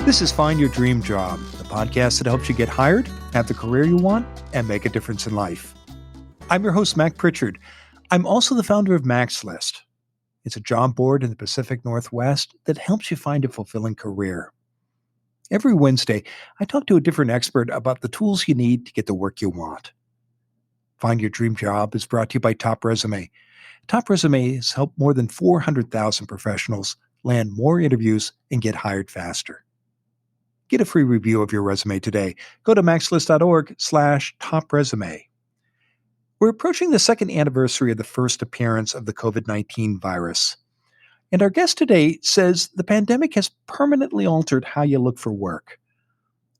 This is Find Your Dream Job, the podcast that helps you get hired, have the career you want, and make a difference in life. I'm your host, Mac Pritchard. I'm also the founder of Mac's List. It's a job board in the Pacific Northwest that helps you find a fulfilling career. Every Wednesday, I talk to a different expert about the tools you need to get the work you want. Find Your Dream Job is brought to you by Top Resume. Top Resume has helped more than 400,000 professionals land more interviews and get hired faster. Get a free review of your resume today. Go to maxlist.org/topresume. We're approaching the second anniversary of the first appearance of the COVID-19 virus. And our guest today says the pandemic has permanently altered how you look for work.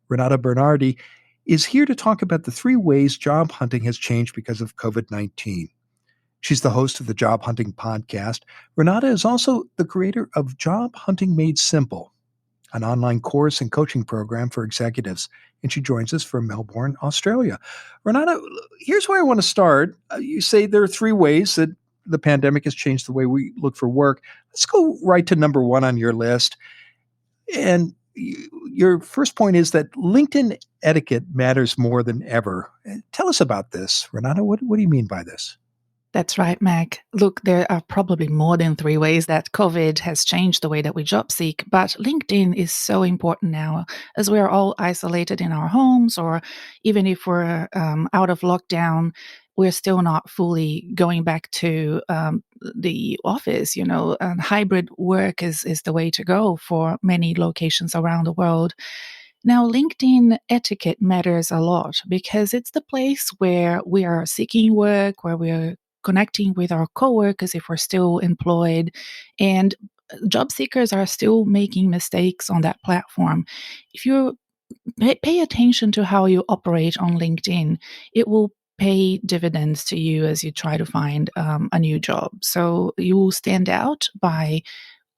Renata Bernarde is here to talk about the 3 ways job hunting has changed because of COVID-19. She's the host of the Job Hunting Podcast. Renata is also the creator of Job Hunting Made Simple, an online course and coaching program for executives, and she joins us from Melbourne, Australia. Renata, here's where I want to start. You say there are 3 ways that the pandemic has changed the way we look for work. Let's go right to number 1 on your list. And your first point is that LinkedIn etiquette matters more than ever. Tell us about this, Renata. What do you mean by this? That's right, Mac. Look, there are probably more than 3 ways that COVID has changed the way that we job seek, but LinkedIn is so important now as we are all isolated in our homes, or even if we're out of lockdown, we're still not fully going back to the office. Hybrid work is the way to go for many locations around the world. Now, LinkedIn etiquette matters a lot because it's the place where we are seeking work, where we're connecting with our coworkers if we're still employed, and job seekers are still making mistakes on that platform. If you pay attention to how you operate on LinkedIn, it will pay dividends to you as you try to find a new job. So you will stand out by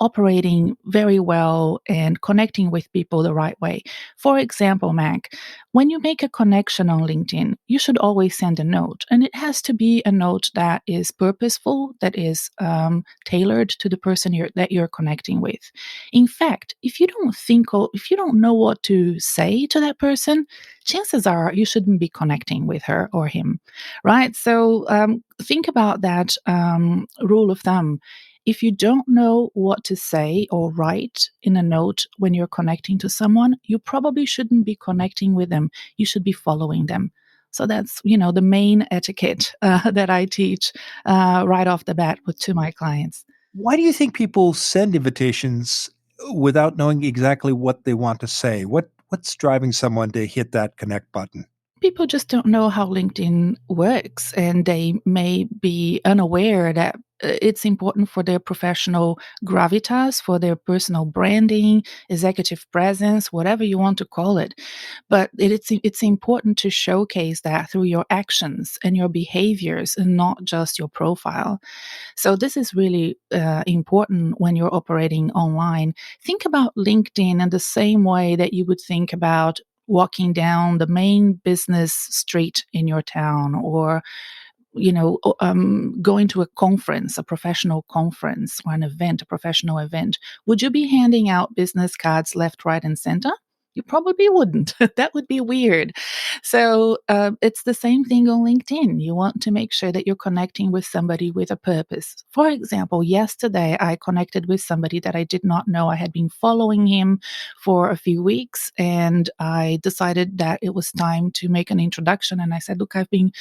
operating very well and connecting with people the right way. For example, Mac, when you make a connection on LinkedIn, you should always send a note. And it has to be a note that is purposeful, that is tailored to the person that you're connecting with. In fact, if you don't know what to say to that person, chances are you shouldn't be connecting with her or him, right? So think about that rule of thumb. If you don't know what to say or write in a note when you're connecting to someone, you probably shouldn't be connecting with them. You should be following them. So that's, the main etiquette that I teach right off the bat to my clients. Why do you think people send invitations without knowing exactly what they want to say? What's driving someone to hit that connect button? People just don't know how LinkedIn works, and they may be unaware that it's important for their professional gravitas, for their personal branding, executive presence, whatever you want to call it. But it's important to showcase that through your actions and your behaviors and not just your profile. So this is really important when you're operating online. Think about LinkedIn in the same way that you would think about walking down the main business street in your town, or going to a conference, a professional conference, or an event, a professional event. Would you be handing out business cards left, right, and center? You probably wouldn't. That would be weird. So it's the same thing on LinkedIn. You want to make sure that you're connecting with somebody with a purpose. For example, yesterday I connected with somebody that I did not know. I had been following him for a few weeks, and I decided that it was time to make an introduction. And I said, look, I've been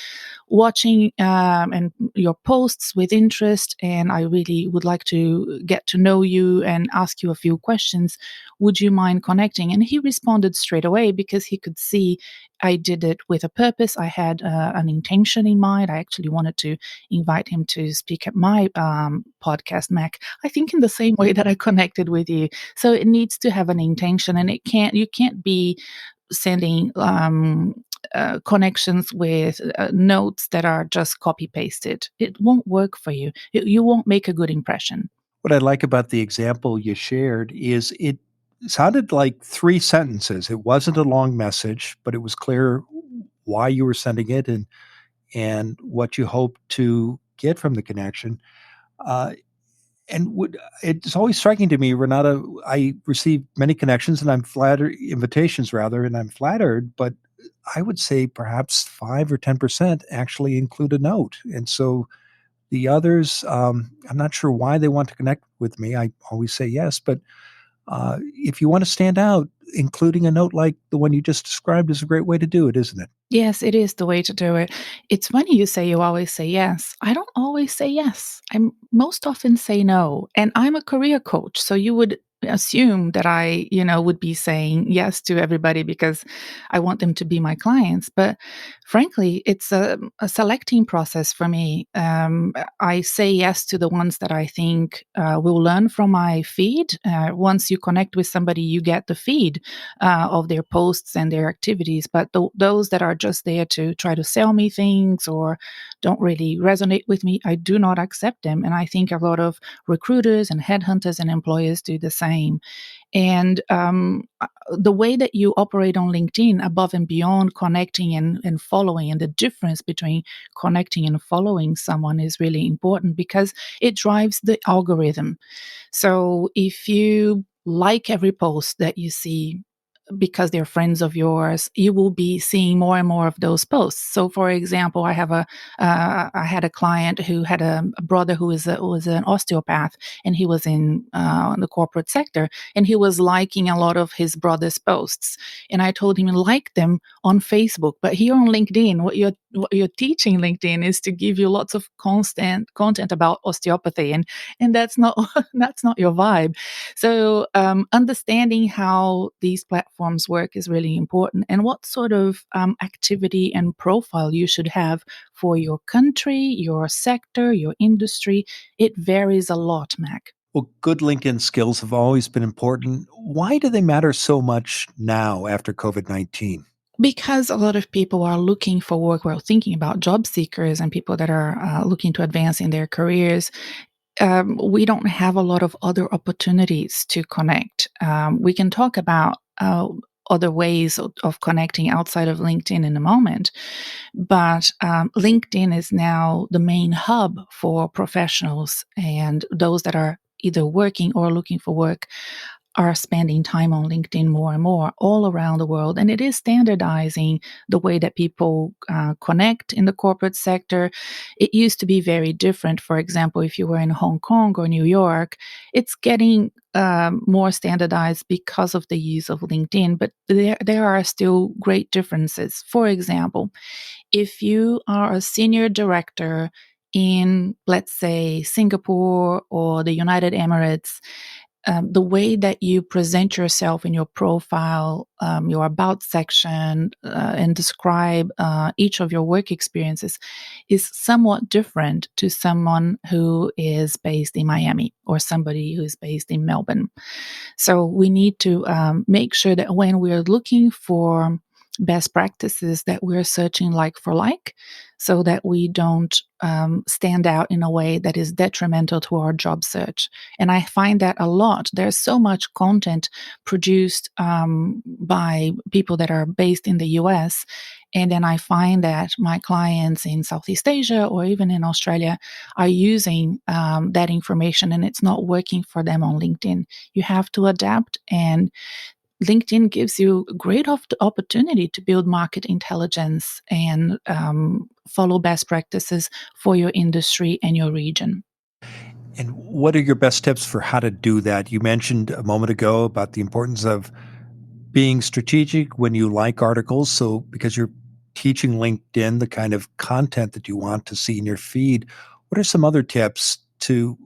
watching and your posts with interest, and I really would like to get to know you and ask you a few questions. Would you mind connecting? And he responded straight away because he could see I did it with a purpose. I had an intention in mind. I actually wanted to invite him to speak at my podcast, Mac. I think in the same way that I connected with you. So it needs to have an intention, and you can't be sending connections with notes that are just copy pasted. It won't work for you. You won't make a good impression. What I like about the example you shared is it sounded like 3 sentences. It wasn't a long message, but it was clear why you were sending it and what you hope to get from the connection. Uh, and would it's always striking to me, Renata, I receive many connections and I'm flattered invitations rather, and I'm flattered, but I would say perhaps 5 or 10% actually include a note. And so the others, I'm not sure why they want to connect with me. I always say yes, but if you want to stand out, including a note like the one you just described is a great way to do it, isn't it? Yes, it is the way to do it. It's funny you say you always say yes. I don't always say yes. I most often say no. And I'm a career coach, so you would assume that I, would be saying yes to everybody because I want them to be my clients. But frankly, it's a selecting process for me. I say yes to the ones that I think will learn from my feed. Once you connect with somebody, you get the feed of their posts and their activities. But those that are just there to try to sell me things or don't really resonate with me, I do not accept them. And I think a lot of recruiters and headhunters and employers do the same. And the way that you operate on LinkedIn, above and beyond connecting and following, and the difference between connecting and following someone is really important because it drives the algorithm. So if you like every post that you see because they're friends of yours, you will be seeing more and more of those posts. So, for example, I had a client who had a brother who was an osteopath, and he was in the corporate sector, and he was liking a lot of his brother's posts. And I told him like them on Facebook, but here on LinkedIn, what you're teaching LinkedIn is to give you lots of constant content about osteopathy, and that's not that's not your vibe. So, understanding how these platforms work is really important, and what sort of activity and profile you should have for your country, your sector, your industry. It varies a lot, Mac. Well, good LinkedIn skills have always been important. Why do they matter so much now after COVID 19? Because a lot of people are looking for work, we're thinking about job seekers and people that are looking to advance in their careers. We don't have a lot of other opportunities to connect. We can talk about other ways of connecting outside of LinkedIn in a moment, but LinkedIn is now the main hub for professionals and those that are either working or looking for work are spending time on LinkedIn more and more all around the world. And it is standardizing the way that people connect in the corporate sector. It used to be very different. For example, if you were in Hong Kong or New York, it's getting more standardized because of the use of LinkedIn, but there are still great differences. For example, if you are a senior director in, let's say, Singapore or the United Emirates, the way that you present yourself in your profile, your about section, and describe each of your work experiences is somewhat different to someone who is based in Miami or somebody who is based in Melbourne. So we need to make sure that when we're looking for best practices that we're searching like for like so that we don't stand out in a way that is detrimental to our job search. And I find that a lot. There's so much content produced by people that are based in the US. And then I find that my clients in Southeast Asia or even in Australia are using that information and it's not working for them on LinkedIn. You have to adapt, and LinkedIn gives you a great opportunity to build market intelligence and follow best practices for your industry and your region. And what are your best tips for how to do that? You mentioned a moment ago about the importance of being strategic when you like articles. So, because you're teaching LinkedIn the kind of content that you want to see in your feed, what are some other tips to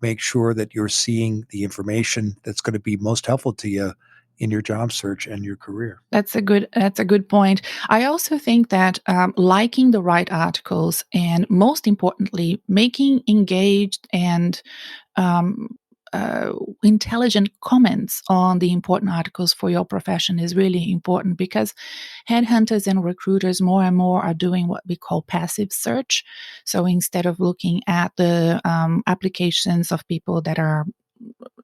make sure that you're seeing the information that's going to be most helpful to you in your job search and your career? That's a good point. I also think that liking the right articles and most importantly making engaged and um, uh, intelligent comments on the important articles for your profession is really important because headhunters and recruiters more and more are doing what we call passive search. So instead of looking at the applications of people that are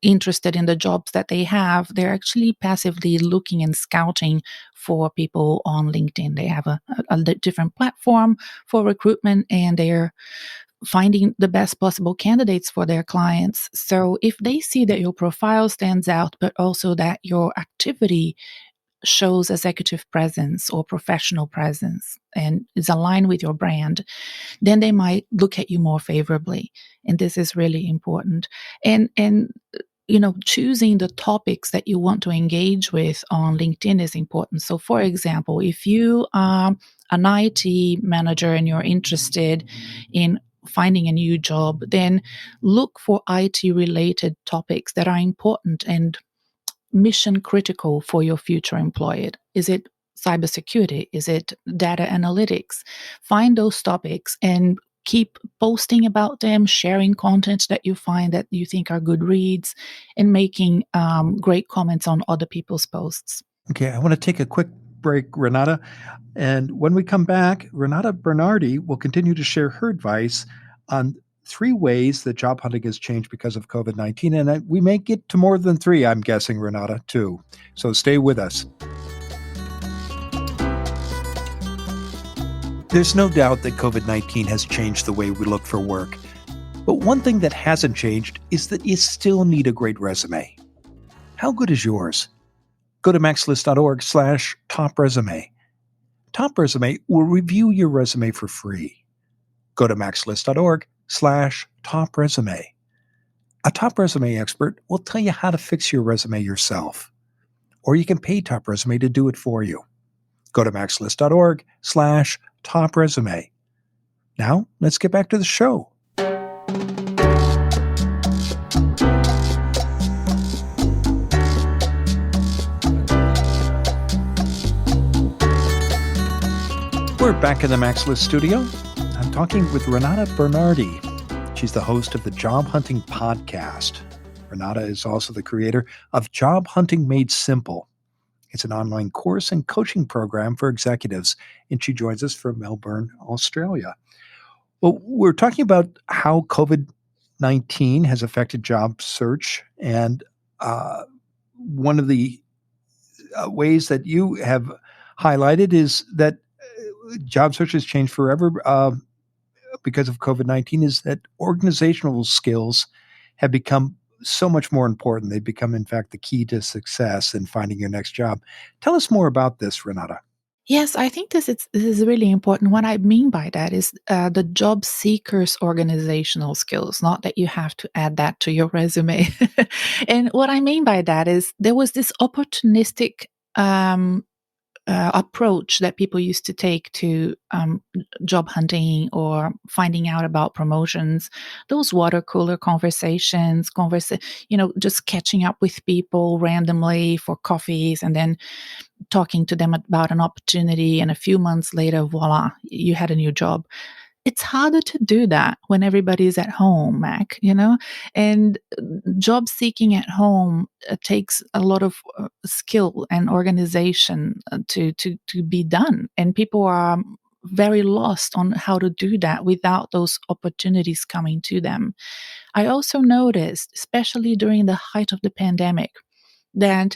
interested in the jobs that they have, they're actually passively looking and scouting for people on LinkedIn. They have a different platform for recruitment, and they're finding the best possible candidates for their clients. So if they see that your profile stands out, but also that your activity shows executive presence or professional presence and is aligned with your brand, then they might look at you more favorably. And this is really important. And choosing the topics that you want to engage with on LinkedIn is important. So for example, if you are an IT manager and you're interested in finding a new job, then look for IT related topics that are important and mission critical for your future employer. Is it cybersecurity? Is it data analytics? Find those topics and keep posting about them, sharing content that you find that you think are good reads, and making great comments on other people's posts. Okay, I want to take a quick break, Renata. And when we come back, Renata Bernarde will continue to share her advice on 3 ways that job hunting has changed because of COVID 19. And we may get to more than three, I'm guessing, Renata, too. So stay with us. There's no doubt that COVID 19 has changed the way we look for work. But one thing that hasn't changed is that you still need a great resume. How good is yours? Go to maxlist.org/top resume. Top Resume will review your resume for free. Go to maxlist.org/top resume. A top resume expert will tell you how to fix your resume yourself. Or you can pay Top Resume to do it for you. Go to maxlist.org/top resume. Now, let's get back to the show. We're back in the Max List studio. I'm talking with Renata Bernarde. She's the host of the Job Hunting Podcast. Renata is also the creator of Job Hunting Made Simple. It's an online course and coaching program for executives, and she joins us from Melbourne, Australia. Well, we're talking about how COVID-19 has affected job search, and one of the ways that you have highlighted is that job search has changed forever because of COVID-19 is that organizational skills have become so much more important. They've become, in fact, the key to success in finding your next job. Tell us more about this, Renata. Yes, I think this is really important. What I mean by that is the job seeker's organizational skills, not that you have to add that to your resume. And what I mean by that is there was this opportunistic approach that people used to take to job hunting or finding out about promotions. Those water cooler conversations, just catching up with people randomly for coffees and then talking to them about an opportunity, and a few months later, voila, you had a new job. It's harder to do that when everybody's at home, Mac. And job seeking at home takes a lot of skill and organization to be done. And people are very lost on how to do that without those opportunities coming to them. I also noticed, especially during the height of the pandemic, that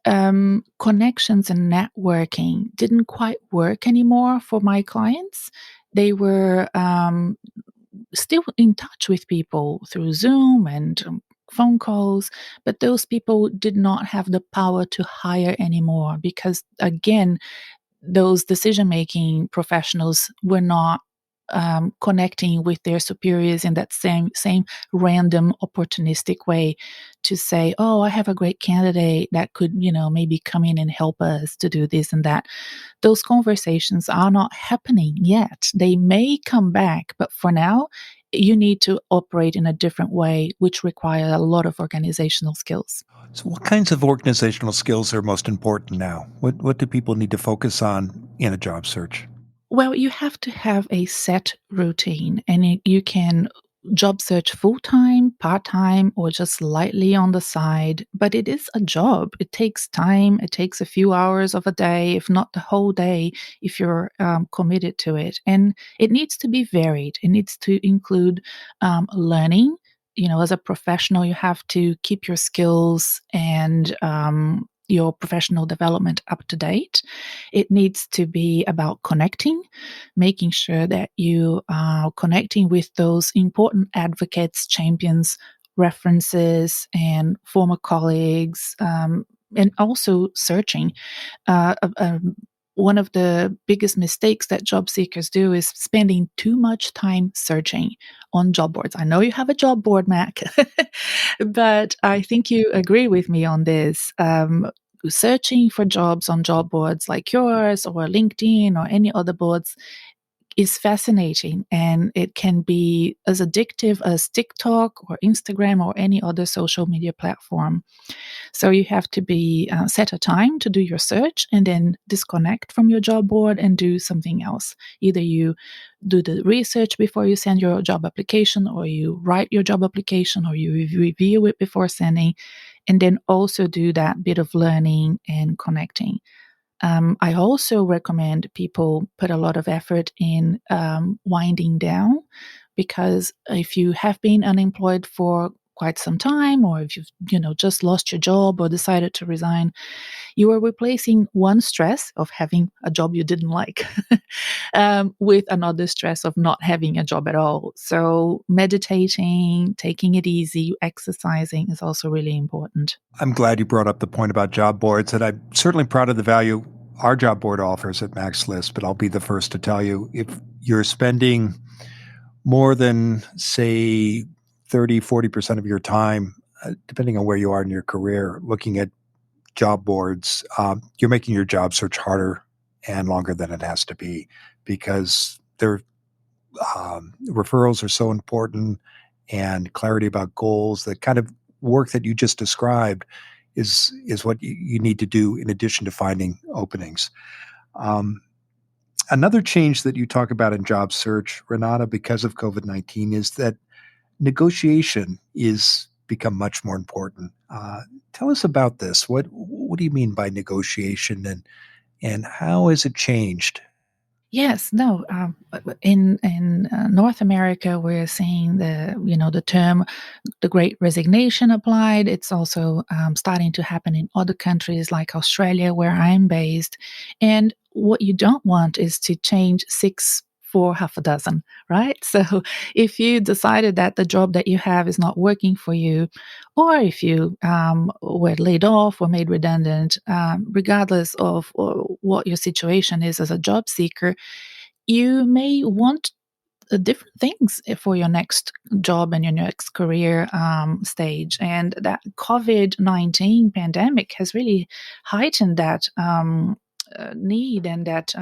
connections and networking didn't quite work anymore for my clients. They were still in touch with people through Zoom and phone calls, but those people did not have the power to hire anymore because, again, those decision making professionals were not connecting with their superiors in that same random opportunistic way to say, oh, I have a great candidate that could maybe come in and help us to do this and that. Those conversations are not happening yet. They may come back, but for now you need to operate in a different way, which require a lot of organizational skills. So, what kinds of organizational skills are most important now? What do people need to focus on in a job search? Well, you have to have a set routine, and you can job search full time, part time, or just lightly on the side. But it is a job. It takes time. It takes a few hours of a day, if not the whole day, if you're committed to it. And it needs to be varied. It needs to include learning. as a professional, you have to keep your skills and your professional development up to date. It needs to be about connecting, making sure that you are connecting with those important advocates, champions, references, and former colleagues, and also searching. Uh, uh, um, One of the biggest mistakes that job seekers do is spending too much time searching on job boards. I know you have a job board, Mac, but I think you agree with me on this. Searching for jobs on job boards like yours or LinkedIn or any other boards is fascinating, and it can be as addictive as TikTok or Instagram or any other social media platform. So you have to be set a time to do your search and then disconnect from your job board and do something else. Either you do the research before you send your job application, or you write your job application, or you review it before sending, and then also do that bit of learning and connecting. I also recommend people put a lot of effort in winding down, because if you have been unemployed for quite some time, or if you've just lost your job or decided to resign, you are replacing one stress of having a job you didn't like with another stress of not having a job at all. So meditating, taking it easy, exercising is also really important. I'm glad you brought up the point about job boards, and I'm certainly proud of the value our job board offers at Max List. But I'll be the first to tell you, if you're spending more than, say, 30, 40% of your time, depending on where you are in your career, looking at job boards, you're making your job search harder and longer than it has to be, because referrals are so important, and clarity about goals. The kind of work that you just described is what you need to do in addition to finding openings. Um, Another change that you talk about in job search, Renata, because of COVID-19, is that negotiation is become much more important. Tell us about this. What do you mean by negotiation, and how has it changed? Yes, no. In North America, we're seeing the term the Great Resignation applied. It's also starting to happen in other countries like Australia, where I'm based. And what you don't want is to change six for half a dozen, right? So if you decided that the job that you have is not working for you, or if you were laid off or made redundant, regardless of what your situation is as a job seeker, you may want different things for your next job and your next career stage. And that COVID-19 pandemic has really heightened that need and that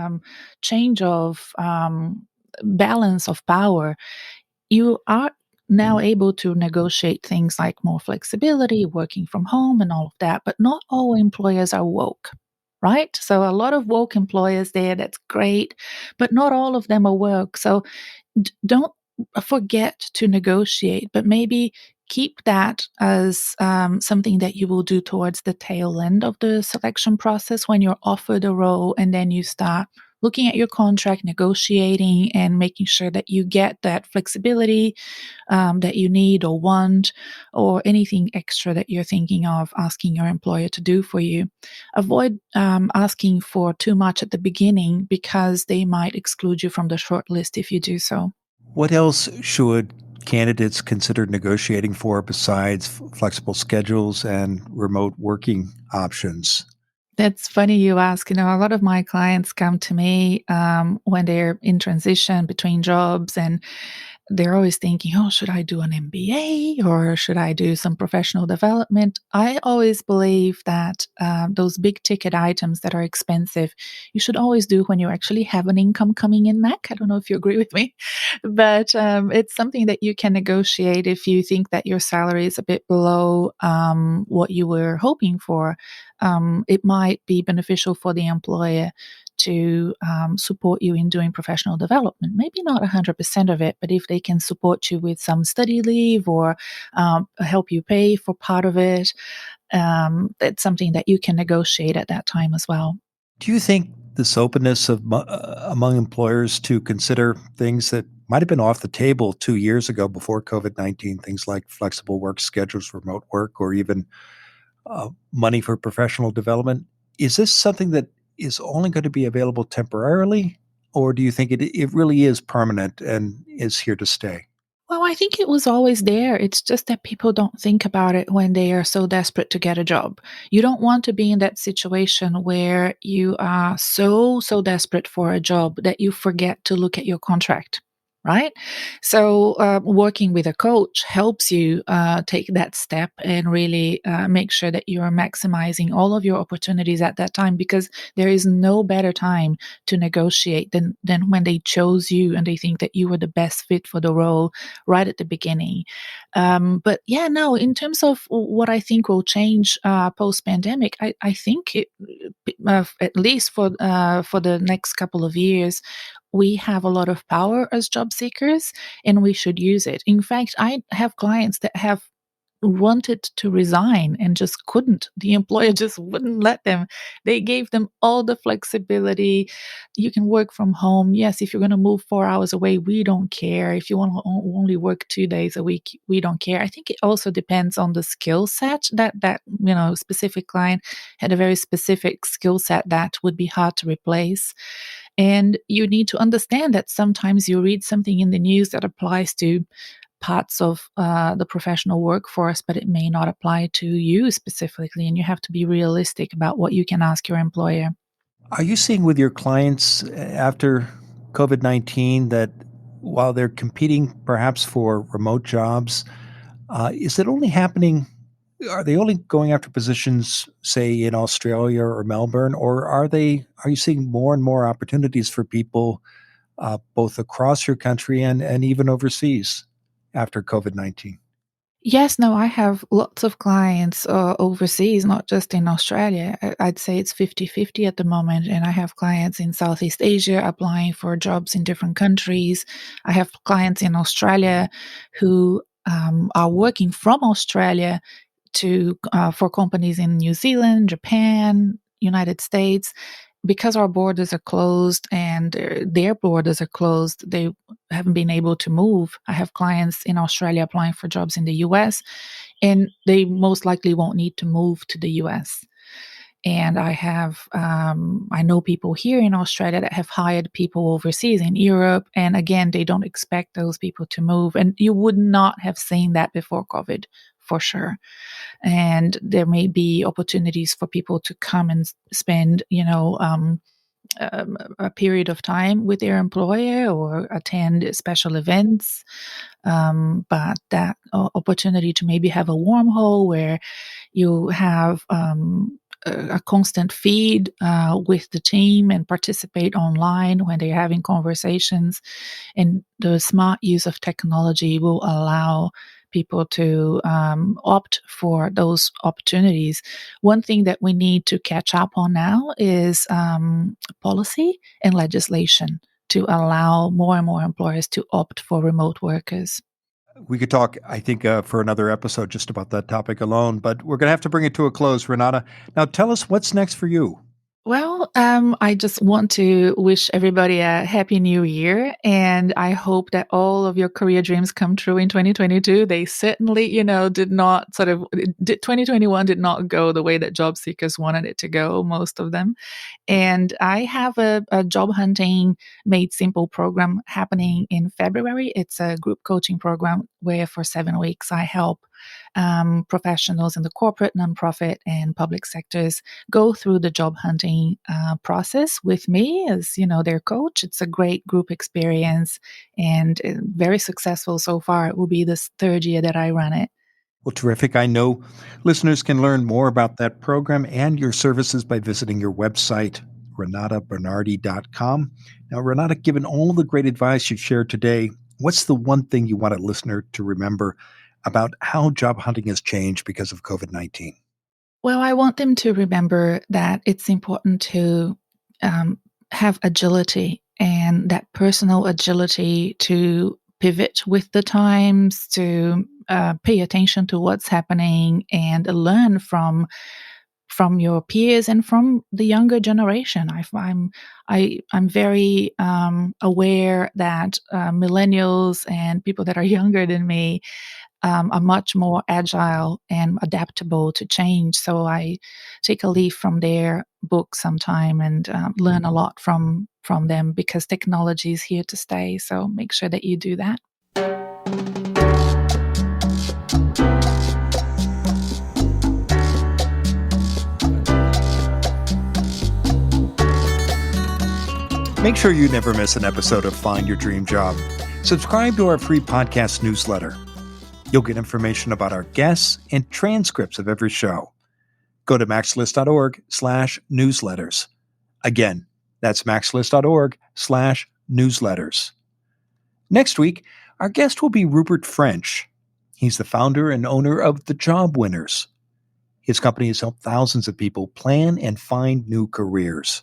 change of balance of power. You are now able to negotiate things like more flexibility, working from home, and all of that, but not all employers are woke. Right? So, a lot of woke employers there, that's great, but not all of them are woke. So, don't forget to negotiate, but maybe keep that as something that you will do towards the tail end of the selection process when you're offered a role, and then you start looking at your contract, negotiating, and making sure that you get that flexibility that you need or want, or anything extra that you're thinking of asking your employer to do for you. Avoid asking for too much at the beginning, because they might exclude you from the short list if you do so. What else should candidates consider negotiating for besides flexible schedules and remote working options? That's funny you ask. A lot of my clients come to me when they're in transition between jobs, and they're always thinking, oh, should I do an MBA or should I do some professional development? I always believe that those big ticket items that are expensive, you should always do when you actually have an income coming in, Mac. I don't know if you agree with me, but it's something that you can negotiate if you think that your salary is a bit below what you were hoping for. It might be beneficial for the employer to support you in doing professional development. Maybe not 100% of it, but if they can support you with some study leave, or help you pay for part of it, it's something that you can negotiate at that time as well. Do you think this openness among employers to consider things that might have been off the table 2 years ago before COVID-19, things like flexible work schedules, remote work, or even money for professional development, is this something that is only going to be available temporarily? Or do you think it really is permanent and is here to stay? Well, I think it was always there. It's just that people don't think about it when they are so desperate to get a job. You don't want to be in that situation where you are so desperate for a job that you forget to look at your contract. Right? So, working with a coach helps you take that step and really make sure that you are maximizing all of your opportunities at that time, because there is no better time to negotiate than when they chose you and they think that you were the best fit for the role right at the beginning. But yeah, no, in terms of what I think will change post pandemic, I think at least for the next couple of years, we have a lot of power as job seekers and we should use it. In fact, I have clients that have wanted to resign and just couldn't. The employer just wouldn't let them. They gave them all the flexibility. You can work from home. Yes, if you're going to move 4 hours away, we don't care. If you want to only work 2 days a week, we don't care. I think it also depends on the skill set that specific client had a very specific skill set that would be hard to replace. And you need to understand that sometimes you read something in the news that applies to parts of the professional workforce, but it may not apply to you specifically. And you have to be realistic about what you can ask your employer. Are you seeing with your clients after COVID-19 that while they're competing perhaps for remote jobs, is it only happening? Are they only going after positions, say, in Australia or Melbourne, or are you seeing more and more opportunities for people both across your country and even overseas after COVID-19? Yes, no, I have lots of clients overseas, not just in Australia. I'd say it's 50-50 at the moment. And I have clients in Southeast Asia applying for jobs in different countries. I have clients in Australia who are working from Australia to for companies in New Zealand, Japan, United States. Because our borders are closed and their borders are closed, they haven't been able to move. I have clients in Australia applying for jobs in the US, and they most likely won't need to move to the US. And I know people here in Australia that have hired people overseas in Europe. And again, they don't expect those people to move. And you would not have seen that before COVID, for sure. And there may be opportunities for people to come and spend, a period of time with their employer or attend special events. But that opportunity to maybe have a wormhole where you have a constant feed with the team and participate online when they're having conversations. And the smart use of technology will allow people to opt for those opportunities. One thing that we need to catch up on now is policy and legislation to allow more and more employers to opt for remote workers. We could talk, I think, for another episode just about that topic alone, but we're going to have to bring it to a close, Renata. Now, tell us what's next for you. Well, I just want to wish everybody a happy new year, and I hope that all of your career dreams come true in 2022. They certainly, did not 2021 did not go the way that job seekers wanted it to go, most of them. And I have a job hunting made simple program happening in February. It's a group coaching program where for 7 weeks I help professionals in the corporate, nonprofit, and public sectors go through the job hunting process with me as their coach. It's a great group experience and very successful so far. It will be this third year that I run it. Well, terrific. I know listeners can learn more about that program and your services by visiting your website, renatabernardi.com. Now, Renata, given all the great advice you've shared today, what's the one thing you want a listener to remember about how job hunting has changed because of COVID-19? Well, I want them to remember that it's important to um, have agility, and that personal agility to pivot with the times, to pay attention to what's happening and learn from from your peers and from the younger generation. I'm very aware that millennials and people that are younger than me are much more agile and adaptable to change. So I take a leaf from their book sometime and learn a lot from them, because technology is here to stay. So make sure that you do that. Make sure you never miss an episode of Find Your Dream Job. Subscribe to our free podcast newsletter. You'll get information about our guests and transcripts of every show. Go to maxlist.org/newsletters. Again, that's maxlist.org/newsletters. Next week, our guest will be Rupert French. He's the founder and owner of The Job Winners. His company has helped thousands of people plan and find new careers.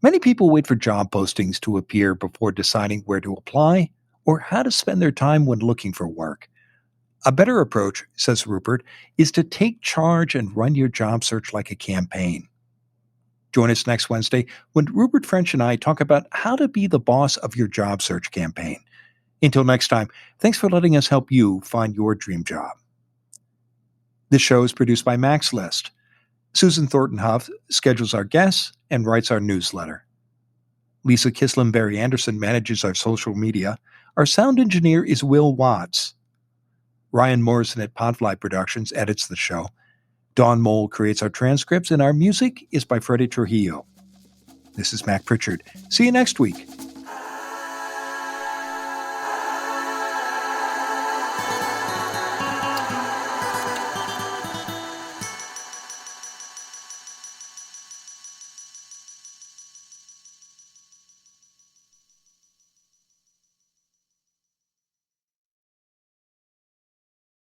Many people wait for job postings to appear before deciding where to apply or how to spend their time when looking for work. A better approach, says Rupert, is to take charge and run your job search like a campaign. Join us next Wednesday when Rupert French and I talk about how to be the boss of your job search campaign. Until next time, thanks for letting us help you find your dream job. This show is produced by Max List. Susan Thornton Huff schedules our guests and writes our newsletter. Lisa Kislin-Berry Anderson manages our social media. Our sound engineer is Will Watts. Ryan Morrison at Podfly Productions edits the show. Dawn Mole creates our transcripts, and our music is by Freddie Trujillo. This is Mac Pritchard. See you next week.